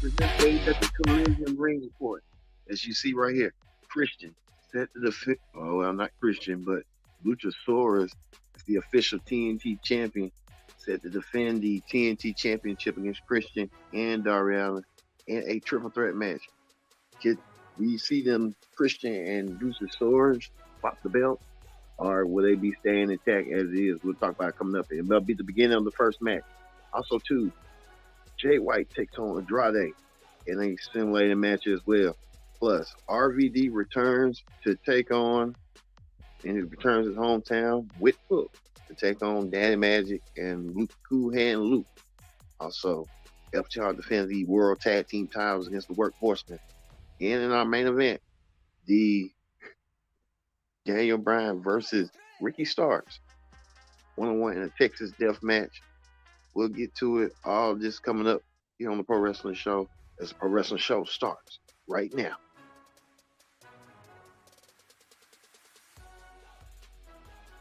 presents AEW Collision RING REPORT. As you see right here, Christian set to defend. Oh, well, not Christian, but Luchasaurus is the official TNT champion, set to defend the TNT championship against Christian and Darby Allin in a triple threat match. Kid, we see them, Christian and Luchasaurus, swap the belt, or will they be staying intact as it is? We'll talk about it coming up. It'll be the beginning of the first match. Also, too, Jay White takes on Andrade in a simulated match as well. Plus, RVD returns to take on, and he returns his hometown with Hook to take on Daddy Magic and Luke Cool Hand Luke. Also, FTR defends the World Tag Team titles against the Workhorsemen. And in our main event, the Daniel Bryan versus Ricky Starks, 1-on-1 in a Texas Death Match. We'll get to it. All this coming up here on the Pro Wrestling Show as the Pro Wrestling Show starts right now.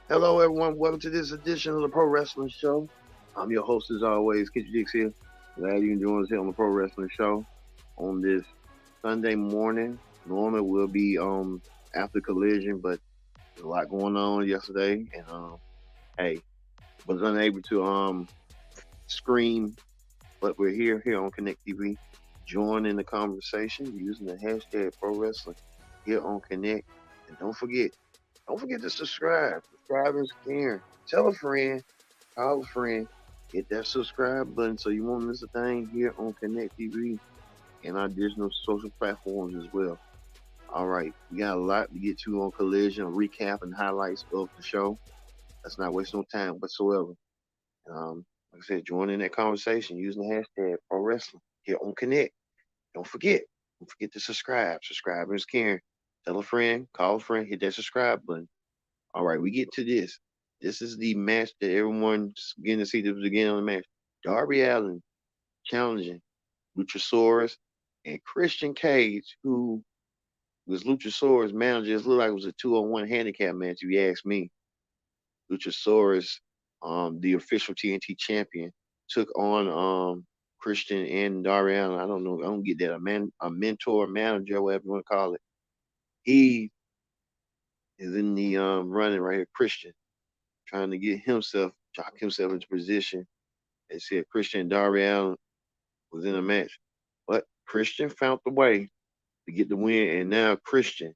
Hello, everyone. Welcome to this edition of the Pro Wrestling Show. I'm your host, as always, Kitchen Dix here. Glad you can join us here on the Pro Wrestling Show on this Sunday morning. Normally, we'll be after Collision, but there's a lot going on yesterday, and hey, was unable to scream, but we're here on Connect TV. Join in the conversation using the hashtag Pro Wrestling here on Connect, and don't forget to subscribe. Subscribe is caring. Tell a friend, call a friend, hit that subscribe button so you won't miss a thing here on Connect TV and our additional social platforms as well. All right, we got a lot to get to on Collision, a recap and highlights of the show. Let's not waste no time whatsoever. Like I said, join in that conversation using the hashtag Pro Wrestling here on Connect. Don't forget to subscribe. Subscribe is caring. Tell a friend, call a friend, hit that subscribe button. All right, we get to this. This is the match that everyone's getting to see the beginning of the match. Darby Allin challenging Luchasaurus and Christian Cage, who was Luchasaurus' manager. It looked like it was a 2-on-1 handicap match, if you ask me. Luchasaurus, the official TNT champion, took on Christian and Darby Allin. I don't know. I don't get that. A mentor, manager, whatever you want to call it. He is in the running right here. Christian trying to jock himself into position. They said Christian and Darby Allin was in a match, but Christian found the way to get the win, and now Christian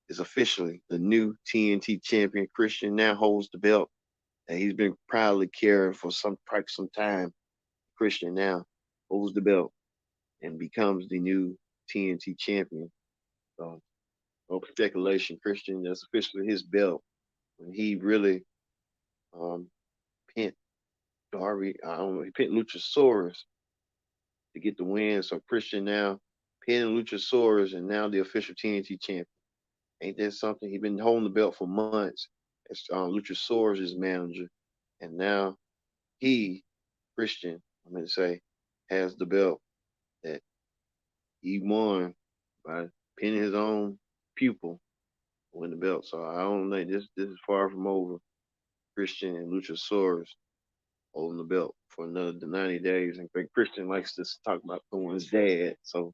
is officially the new TNT champion. Christian now holds the belt that he's been proudly carrying for some time. Christian now holds the belt and becomes the new TNT champion. So, no speculation. Christian, that's officially his belt. When he really pinned Darby, he pinned Luchasaurus to get the win. So Christian now pinning Luchasaurus and now the official TNT champion. Ain't that something? He's been holding the belt for months as Luchasaurus' manager, and now Christian, I'm going to say, has the belt that he won by pinning his own pupil to win the belt. So I don't think this is far from over. Christian and Luchasaurus holding the belt for another 90 days. And Christian likes to talk about throwing his dad, so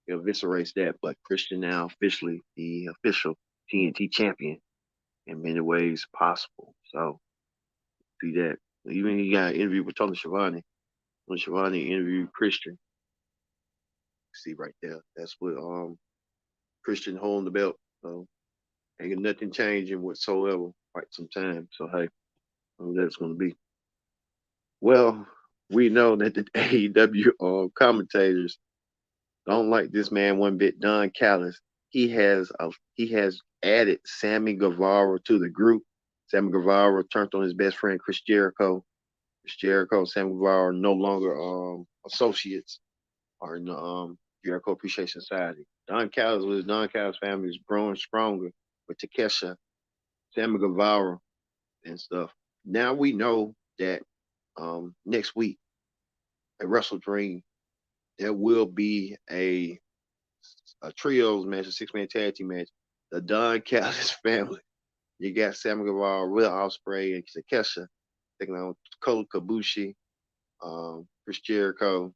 he eviscerates that. But Christian now officially the official TNT champion in many ways possible. So see that. Even he got an interview with Tony Schiavone. When Schiavone interviewed Christian, see right there. That's what Christian holding the belt. So ain't nothing changing whatsoever quite some time. So hey, that's gonna be. Well, we know that the AEW commentators don't like this man one bit. Don Callis. He has added Sammy Guevara to the group. Sammy Guevara turned on his best friend Chris Jericho. Chris Jericho and Sammy Guevara are no longer associates or in the Jericho Appreciation Society. Don Callis with his Don Callis family is growing stronger with Takesha, Sammy Guevara, and stuff. Now we know that next week at Wrestle Dream there will be a trios match, a 6-man tag team match. The Don Callis family. You got Sammy Guevara, Will Ospreay, and Takesha taking on Kota Ibushi, Chris Jericho,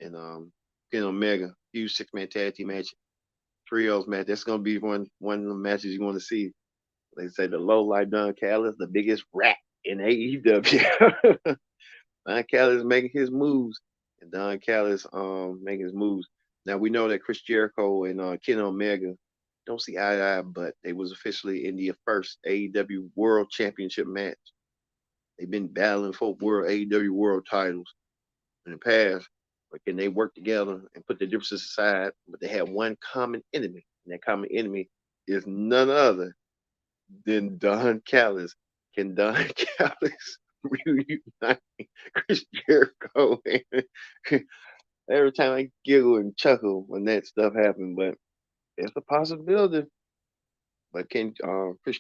and Kenny Omega, huge 6-man tag team match, trios match. That's gonna be one of the matches you want to see. They say the low life Don Callis, the biggest rat in AEW. Don Callis making his moves, and Don Callis making his moves. Now we know that Chris Jericho and Kenny Omega don't see eye to eye, but they was officially in the first AEW World Championship match. They've been battling for world AEW World titles in the past, but can they work together and put the differences aside? But they have one common enemy, and that common enemy is none other than Don Callis. Can Don Callis reunite Chris Jericho? Every time I giggle and chuckle when that stuff happens, but it's a possibility. But can Chris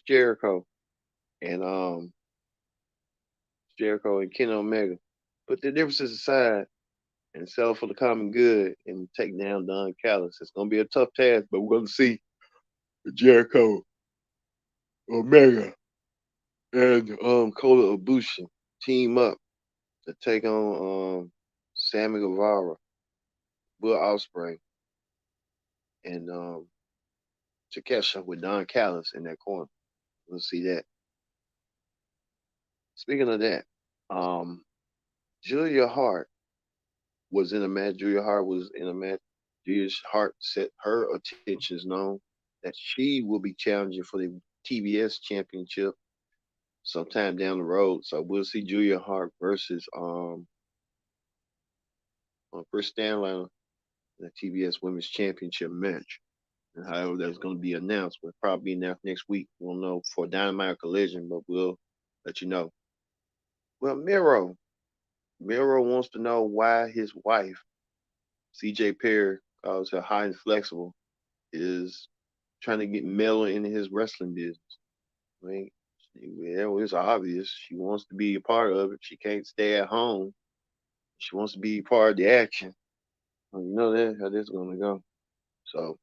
and Jericho and Kenny Omega put the differences aside and settle for the common good and take down Don Callis? It's gonna be a tough task, but we're gonna see Jericho, Omega, and Kota Ibushi team up to take on Sammy Guevara, Will Ospreay, and Takesha with Don Callis in that corner. We'll see that. Speaking of that, um, Julia Hart was in a match. Julia Hart was in a match. Julia Hart set her attentions known that she will be challenging for the TBS championship sometime down the road. So we'll see Julia Hart versus Chris Stanley in the TBS Women's Championship match. And however that's going to be announced, will probably be announced next week. We'll know for Dynamite Collision, but we'll let you know. Well, Miro wants to know why his wife, CJ Perry, calls her high and flexible, is trying to get Melo into his wrestling business. I mean, it's obvious. She wants to be a part of it. She can't stay at home. She wants to be part of the action. Well, you know that how this is going to go. So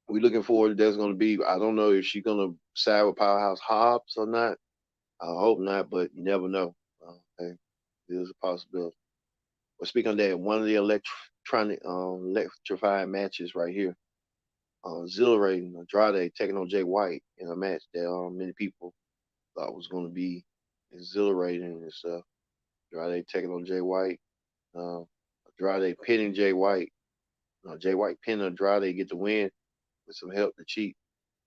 we looking forward to that's going to be. I don't know if she's going to side with Powerhouse Hobbs or not. I hope not, but you never know. Okay, there's a possibility. But speaking of that, one of the electrified matches right here, exhilarating Andrade taking on Jay White in a match that many people thought was going to be exhilarating and stuff. Andrade taking on Jay White, uh, Andrade pinning Jay White, Jay White pinning Andrade, get the win with some help to cheat.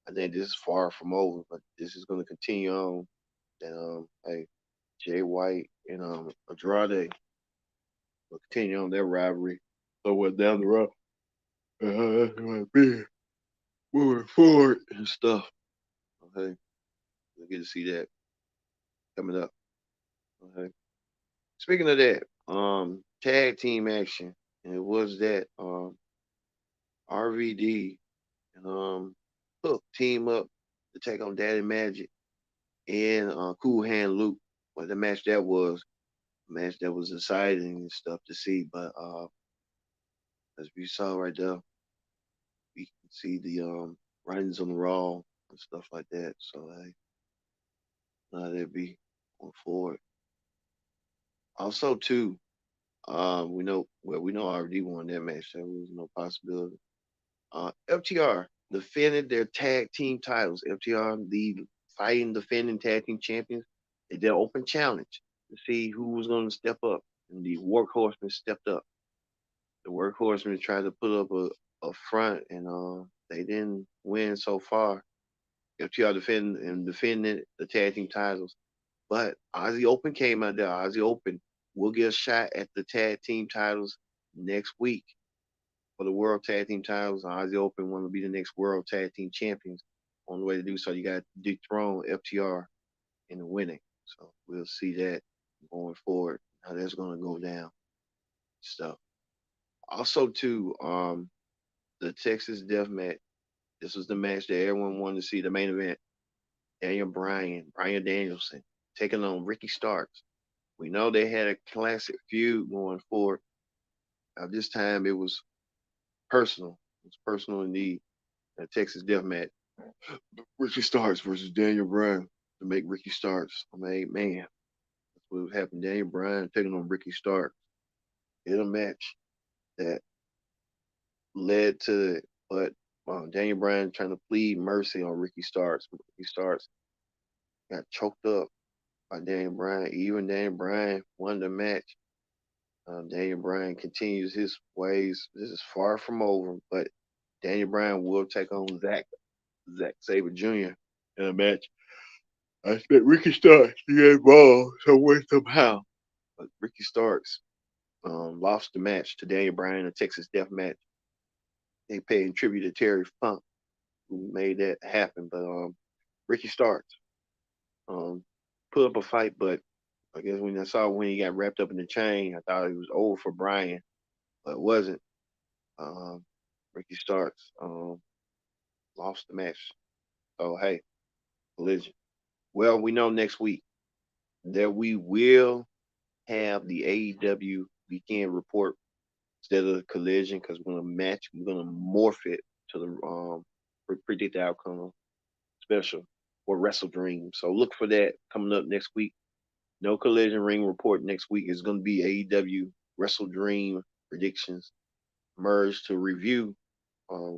I think this is far from over, but this is going to continue on. And hey, Jay White and Andrade will continue on their rivalry somewhere down the road. That's going to be moving forward and stuff. Okay, we'll get to see that coming up. Okay. Speaking of that, tag team action, and it was that RVD and Hook team up to take on Daddy Magic and Cool Hand Luke. What the match that was, a match that was exciting and stuff to see. But as we saw right there, we can see the writings on the Raw and stuff like that. So hey, that'd be going forward. Also too, we know RVD won that match. There was no possibility. FTR defended their tag team titles. FTR, the fighting defending tag team champions, they did an open challenge to see who was going to step up. And the Workhorsemen stepped up. The Workhorsemen tried to put up a front, and they didn't win so far. FTR defending the tag team titles. But Aussie Open came out there. Aussie Open will get a shot at the tag team titles next week for the World Tag Team titles. Aussie Open want to be the next World Tag Team champions. On the way to do so, you got to dethrone FTR in the winning. So we'll see that going forward, how that's going to go down. So also too, the Texas Death Match. This was the match that everyone wanted to see. The main event. Bryan Danielson taking on Ricky Starks. We know they had a classic feud going forward. This time it was personal. It was personal indeed. The Texas Death Match. Ricky Starks versus Daniel Bryan to make Ricky Starks. I mean, man, that's what happened. Daniel Bryan taking on Ricky Starks in a match that led to it. But Daniel Bryan trying to plead mercy on Ricky Starks. Ricky Starks got choked up by Daniel Bryan. Even Daniel Bryan won the match. Daniel Bryan continues his ways. This is far from over, but Daniel Bryan will take on Zack Sabre Jr. in a match. I expect Ricky Starks to get involved some way, somehow. But Ricky Starks lost the match to Daniel Bryan in a Texas Death Match. They paid tribute to Terry Funk, who made that happen. But Ricky Starks put up a fight, but I guess when I saw when he got wrapped up in the chain, I thought it was over for Bryan, but it wasn't. Um, Ricky Starks lost the match. So hey, Collision. Well, we know next week that we will have the AEW weekend report instead of the Collision because we're gonna morph it to the predict the outcome special or Wrestle Dream. So look for that coming up next week. No Collision Ring report next week. Is going to be AEW Wrestle Dream predictions merged to review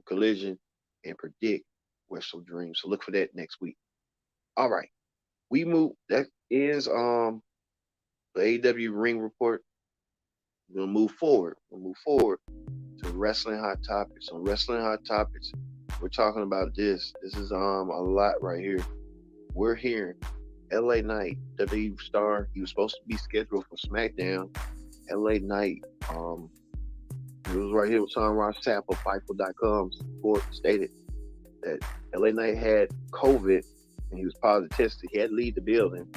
Collision and predict Wrestle Dream. So look for that next week. All right, we move. That is the AEW Ring report. We're gonna move forward. We'll move forward to Wrestling Hot Topics. On Wrestling Hot Topics, we're talking about this. This is a lot right here. We're hearing LA Knight, WWE star. He was supposed to be scheduled for SmackDown. LA Knight, it was right here with Sean Ross Sapp of Fightful.com stated that LA Knight had COVID and he was positive tested. He had to leave the building.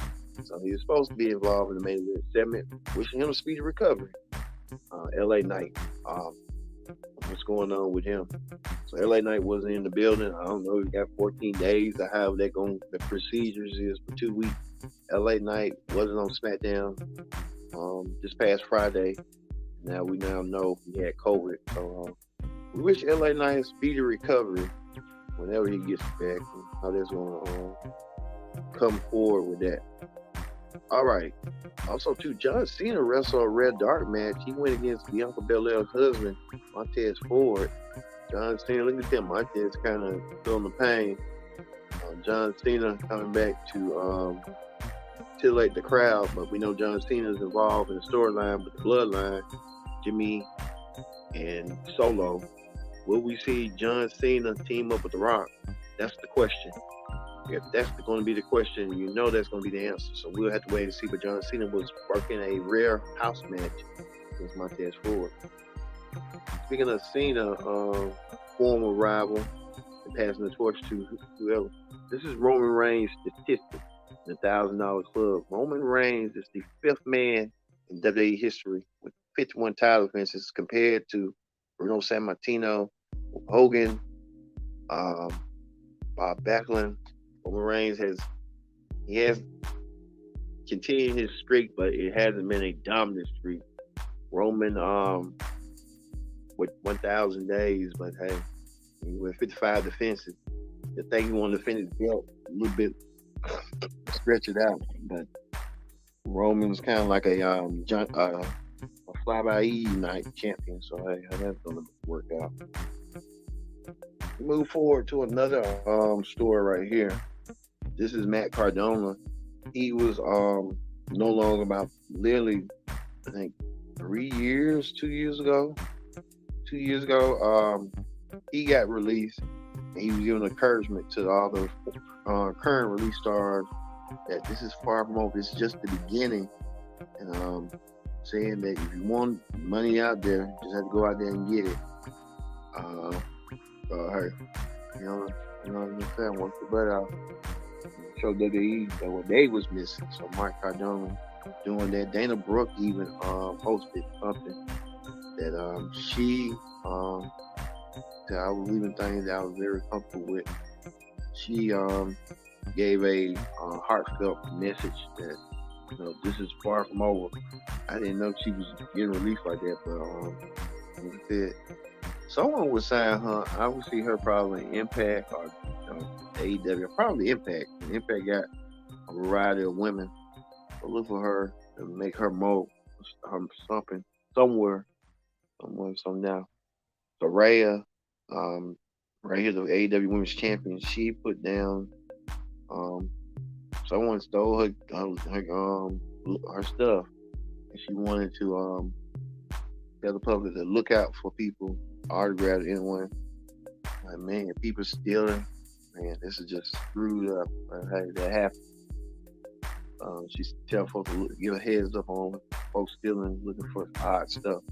So he was supposed to be involved in the main event segment, wishing him a speedy recovery. LA Knight, what's going on with him? So LA Knight wasn't in the building. I don't know. He got 14 days or how the procedures is for 2 weeks. LA Knight wasn't on SmackDown this past Friday. Now we know he had COVID. So we wish LA Knight a speedy recovery whenever he gets back. And how that's going to come forward with that. All right. Also, too, John Cena wrestled a Red Dark match. He went against Bianca Belair's husband, Montez Ford. John Cena, look at him. Montez kind of feeling the pain. John Cena coming back to titillate the crowd, but we know John Cena's involved in the storyline with the Bloodline, Jimmy and Solo. Will we see John Cena team up with The Rock? That's the question. If that's going to be the question, you know that's going to be the answer. So we'll have to wait and see. But John Cena was working a rare house match against Montez Ford. Speaking of Cena, former rival, and passing the torch to whoever. This is Roman Reigns' statistic in the $1,000 Club. Roman Reigns is the 5th man in WWE history with 51 title defenses compared to Bruno Sammartino, Hogan, Bob Backlund. Roman Reigns has continued his streak, but it hasn't been a dominant streak. Roman with 1,000 days, but hey, with 55 defenses, the thing he wanted to finish belt a little bit, stretch it out. But Roman's kind of like a fly-by-eve night champion, so hey, how that's gonna work out. We move forward to another story right here. This is Matt Cardona. He was no longer about literally, I think 2 years ago, he got released and he was giving encouragement to all the current release stars that this is far from over. This is just the beginning. And saying that if you want money out there, you just have to go out there and get it. Hey, you know what I'm saying? Once the butt out, show WWE that what they was missing. So Mark Cardona doing that. Dana Brooke even posted something that she that I was even thinking that I was very comfortable with. She gave a heartfelt message that this is far from over. I didn't know she was getting released like that, but like I said, someone would sign her. I would see her probably in Impact or AEW, probably Impact. Impact got a variety of women. So look for her to make her more something somewhere now. Soraya, right here, the AEW Women's Champion, she put down someone stole her stuff, and she wanted to tell the public to look out for people autographed anyone. Like, man, people stealing. Man, this is just screwed up. Hey, that happened. She tell folks to give a heads up on folks stealing, looking for odd stuff.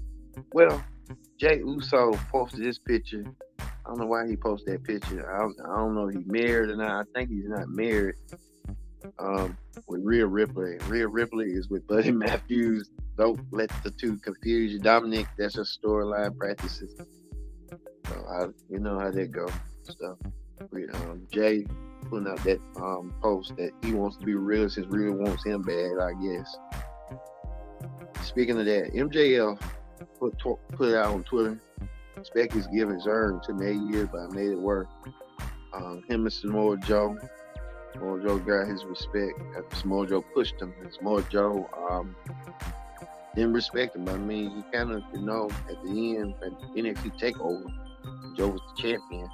Well, Jay Uso posted this picture. I don't know why he posted that picture. I don't know if he's married or not. I think he's not married. With Rhea Ripley. Rhea Ripley is with Buddy Matthews. Don't let the two confuse you. Dominic, that's her storyline practices. So you know how that goes. So, Jay putting out that post that he wants to be real since Rhea wants him bad, I guess. Speaking of that, MJF put it out on Twitter. Spec is giving his earned to me 8 years, but I made it work. Him and Samoa Joe. Samoa Joe got his respect after Samoa Joe pushed him. And Samoa Joe didn't respect him. I mean, he kind of, at the end, at NXT TakeOver, Joe was the champion.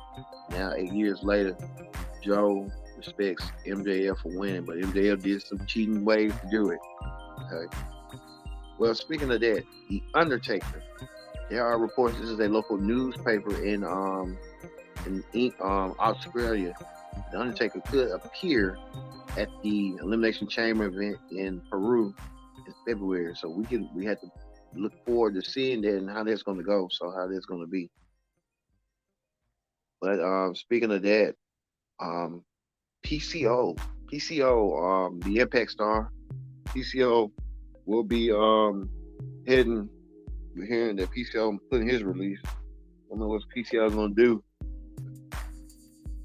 Now, 8 years later, Joe respects MJF for winning, but MJF did some cheating ways to do it. Okay. Well, speaking of that, The Undertaker. There are reports, this is a local newspaper in Australia. The Undertaker could appear at the Elimination Chamber event in Peru in February. So we had to look forward to seeing that and how that's going to go. So how that's going to be. But speaking of that, PCO, the Impact star, PCO will be heading. We're hearing that PCO putting his release. I don't know what PCO is going to do.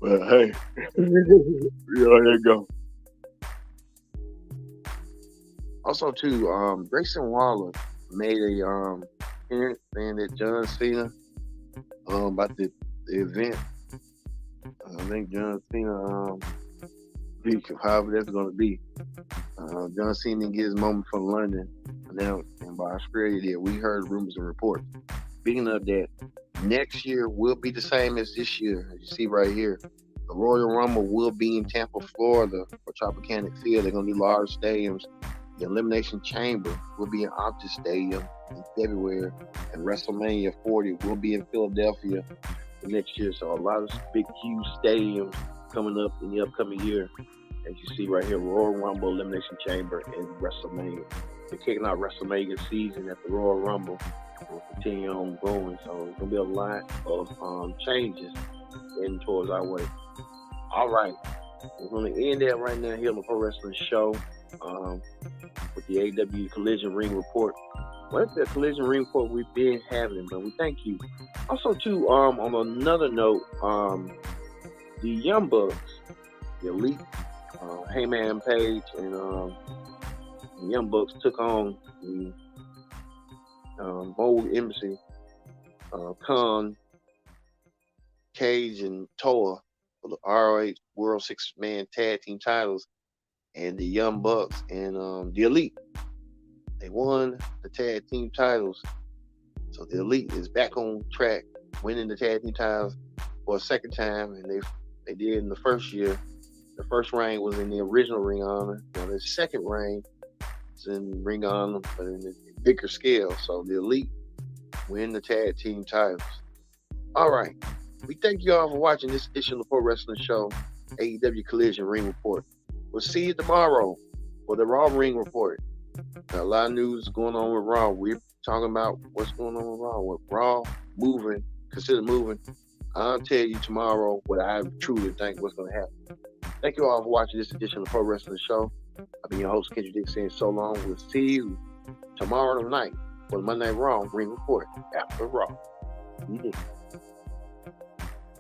But hey, there you go. Also, too, Grayson Waller made a appearance saying that John Cena about the event. I think John Cena however that's going to be. John Cena didn't get his moment from London announced, and by Australia did. We heard rumors and reports. Speaking of that, next year will be the same as this year. As you see right here, the Royal Rumble will be in Tampa, Florida, for Tropicana Field. They're going to be large stadiums. The Elimination Chamber will be in Optus Stadium in February, and WrestleMania 40 will be in Philadelphia for next year. So a lot of big, huge stadiums coming up in the upcoming year. As you see right here, Royal Rumble, Elimination Chamber, and WrestleMania. They're kicking out WrestleMania season at the Royal Rumble. Will continue on going. So it's going to be a lot of changes heading towards our way. All right. We're going to end that right now here on the Pro Wrestling Show with the AEW Collision Ring Report. Well, that's the Collision Ring Report we've been having, but we thank you. Also, too, on another note, the Young Bucks, the Elite, Heyman Page, and the Young Bucks took on the Bold Embassy, Khan, Cage, and Toa for the ROH World Six-Man Tag Team titles, and the Young Bucks and the Elite. They won the tag team titles. So the Elite is back on track, winning the tag team titles for a second time, and they did in the first year. The first reign was in the original Ring of Honor. Now the second reign is in Ring of Honor, but in a bigger scale. So the Elite win the tag team titles. All right. We thank you all for watching this edition of the Pro Wrestling Show, AEW Collision Ring Report. We'll see you tomorrow for the Raw Ring Report. Got a lot of news going on with Raw. We're talking about what's going on with Raw. With Raw consider moving. I'll tell you tomorrow what I truly think what's going to happen. Thank you all for watching this edition of the Pro Wrestling Show. I've been your host, Kendrick Dick, saying so long. We'll see you tomorrow night for the Monday Night Raw Ring Report after Raw. You did.